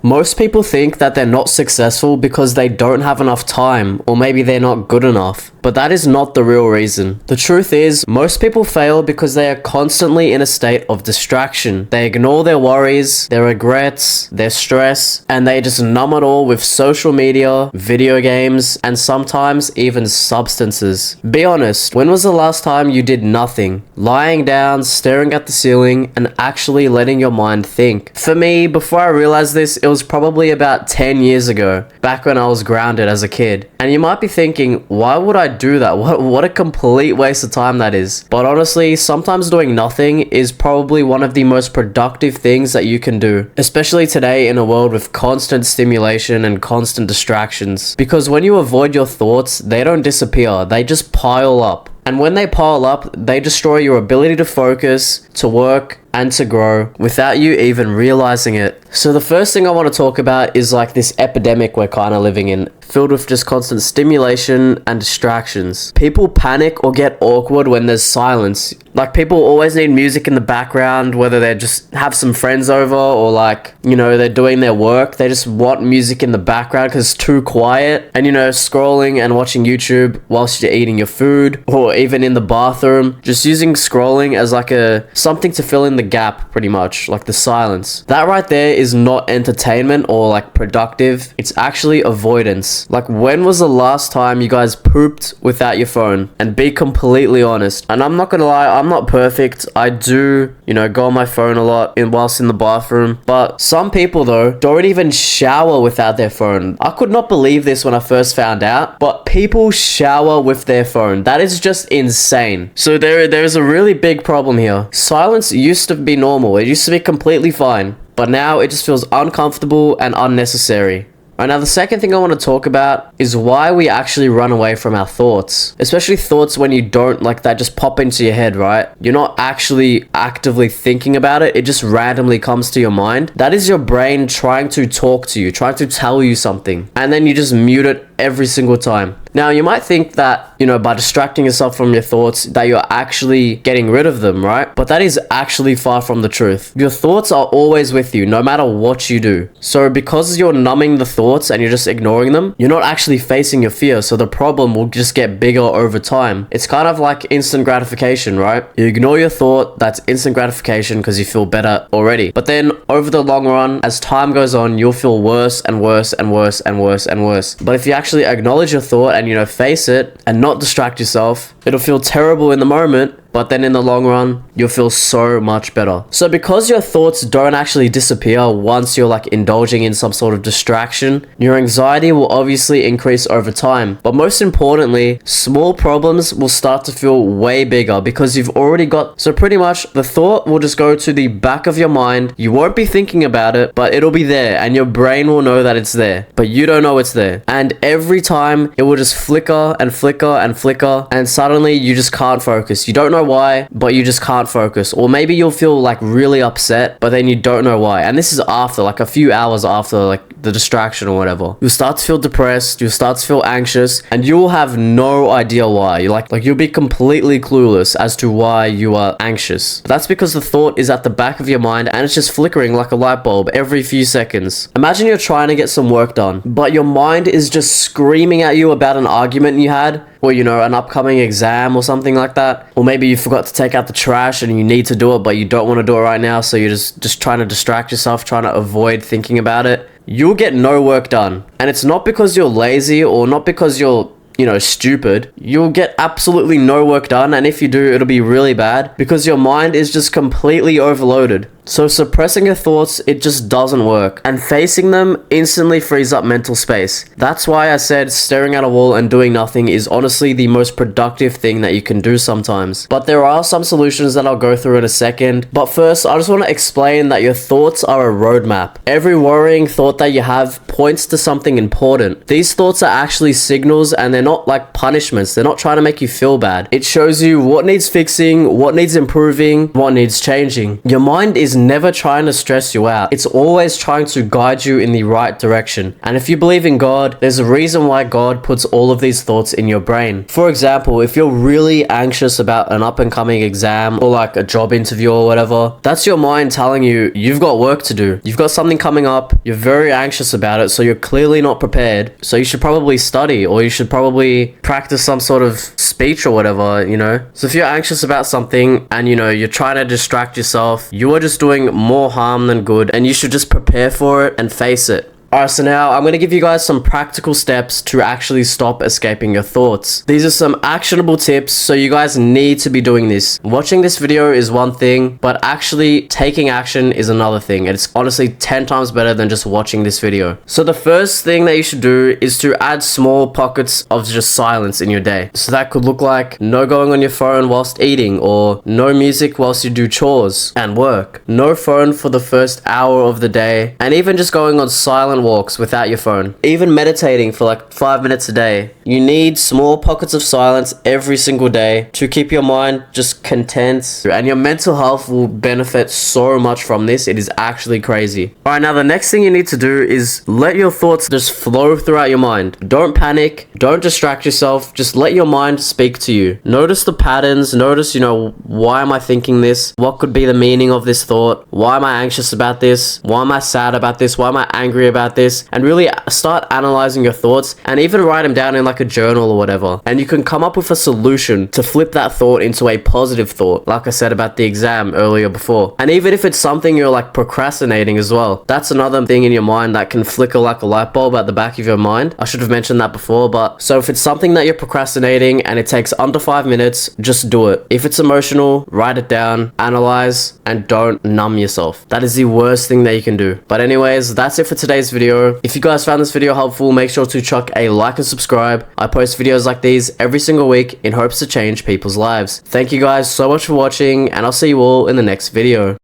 Most people think that they're not successful because they don't have enough time, or maybe they're not good enough. But that is not the real reason. The truth is, most people fail because they are constantly in a state of distraction. They ignore their worries, their regrets, their stress, and they just numb it all with social media, video games, and sometimes even substances. Be honest, when was the last time you did nothing? Lying down, staring at the ceiling, and actually letting your mind think. For me, before I realized this, it was probably about 10 years ago, back when I was grounded as a kid. And you might be thinking, why would I do that? What a complete waste of time that is. But honestly, sometimes doing nothing is probably one of the most productive things that you can do, especially today in a world with constant stimulation and constant distractions. Because when you avoid your thoughts, they don't disappear, they just pile up. And when they pile up, they destroy your ability to focus, to work, and to grow without you even realizing it. So the first thing I want to talk about is like this epidemic we're kind of living in, filled with just constant stimulation and distractions. People panic or get awkward when there's silence. Like, people always need music in the background, whether they just have some friends over or like, you know, they're doing their work. They just want music in the background because it's too quiet. And, you know, scrolling and watching YouTube whilst you're eating your food, or even in the bathroom, just using scrolling as like something to fill in the gap, pretty much, like the silence. That right there is not entertainment or like productive. It's actually avoidance. Like, when was the last time you guys pooped without your phone? And be completely honest. And I'm not gonna lie, I'm not perfect. I do, you know, go on my phone a lot whilst in the bathroom. But some people though don't even shower without their phone. I could not believe this when I first found out, but people shower with their phone. That is just insane. So there's a really big problem here. Silence used to be normal. It used to be completely fine. But now it just feels uncomfortable and unnecessary. Right, now the second thing I want to talk about is why we actually run away from our thoughts. Especially thoughts when you don't, like, that just pop into your head, right? You're not actually actively thinking about it. It just randomly comes to your mind. That is your brain trying to talk to you, trying to tell you something. And then you just mute it every single time. Now, you might think that, you know, by distracting yourself from your thoughts, that you're actually getting rid of them, right? But that is actually far from the truth. Your thoughts are always with you, no matter what you do. So because you're numbing the thoughts and you're just ignoring them, you're not actually facing your fear, so the problem will just get bigger over time. It's kind of like instant gratification, right? You ignore your thought, that's instant gratification because you feel better already. But then over the long run, as time goes on, you'll feel worse and worse and worse and worse and worse. But if you actually acknowledge your thought and, you know, face it and not distract yourself, it'll feel terrible in the moment, but then in the long run, you'll feel so much better. So because your thoughts don't actually disappear once you're like indulging in some sort of distraction, your anxiety will obviously increase over time. But most importantly, small problems will start to feel way bigger because you've already got... So pretty much the thought will just go to the back of your mind. You won't be thinking about it, but it'll be there and your brain will know that it's there, but you don't know it's there. And every time it will just flicker and flicker and flicker, and suddenly you just can't focus. You don't know why, but you just can't focus. Or maybe you'll feel like really upset, but then you don't know why. And this is after, like, a few hours after like the distraction or whatever. You'll start to feel depressed, you'll start to feel anxious, and you will have no idea why. You like you'll be completely clueless as to why you are anxious. That's because the thought is at the back of your mind and it's just flickering like a light bulb every few seconds. Imagine you're trying to get some work done, but your mind is just screaming at you about an argument you had, or, you know, an upcoming exam or something like that. Or maybe you forgot to take out the trash and you need to do it, but you don't want to do it right now, so you're just trying to distract yourself, trying to avoid thinking about it. You'll get no work done. And it's not because you're lazy or not because you're, you know, stupid. You'll get absolutely no work done, and if you do, it'll be really bad because your mind is just completely overloaded. So suppressing your thoughts, it just doesn't work. And facing them instantly frees up mental space. That's why I said staring at a wall and doing nothing is honestly the most productive thing that you can do sometimes. But there are some solutions that I'll go through in a second. But first, I just want to explain that your thoughts are a roadmap. Every worrying thought that you have points to something important. These thoughts are actually signals, and they're not like punishments. They're not trying to make you feel bad. It shows you what needs fixing, what needs improving, what needs changing. Your mind is never trying to stress you out. It's always trying to guide you in the right direction. And if you believe in God, there's a reason why God puts all of these thoughts in your brain. For example, if you're really anxious about an up and coming exam or like a job interview or whatever, that's your mind telling you you've got work to do. You've got something coming up, you're very anxious about it, so you're clearly not prepared. So you should probably study, or you should probably practice some sort of speech or whatever, you know? So if you're anxious about something and, you know, you're trying to distract yourself, you are just doing more harm than good, and you should just prepare for it and face it. Alright, so now I'm going to give you guys some practical steps to actually stop escaping your thoughts. These are some actionable tips, so you guys need to be doing this. Watching this video is one thing, but actually taking action is another thing. And it's honestly 10 times better than just watching this video. So the first thing that you should do is to add small pockets of just silence in your day. So that could look like no going on your phone whilst eating, or no music whilst you do chores and work. No phone for the first hour of the day, and even just going on silent walks without your phone. Even meditating for like 5 minutes a day. You need small pockets of silence every single day to keep your mind just content, and your mental health will benefit so much from this. It is actually crazy. Alright, now the next thing you need to do is let your thoughts just flow throughout your mind. Don't panic, don't distract yourself, just let your mind speak to you. Notice the patterns, notice, you know, why am I thinking this? What could be the meaning of this thought? Why am I anxious about this? Why am I sad about this? Why am I angry about this? And really start analyzing your thoughts, and even write them down in like a journal or whatever. And you can come up with a solution to flip that thought into a positive thought, like I said about the exam earlier before. And even if it's something you're like procrastinating as well, that's another thing in your mind that can flicker like a light bulb at the back of your mind. I should have mentioned that before, but so if it's something that you're procrastinating and it takes under 5 minutes, just do it. If it's emotional, write it down, analyze, and don't numb yourself. That is the worst thing that you can do. But anyways, that's it for today's video. If you guys found this video helpful, make sure to chuck a like and subscribe. I post videos like these every single week in hopes to change people's lives. Thank you guys so much for watching, and I'll see you all in the next video.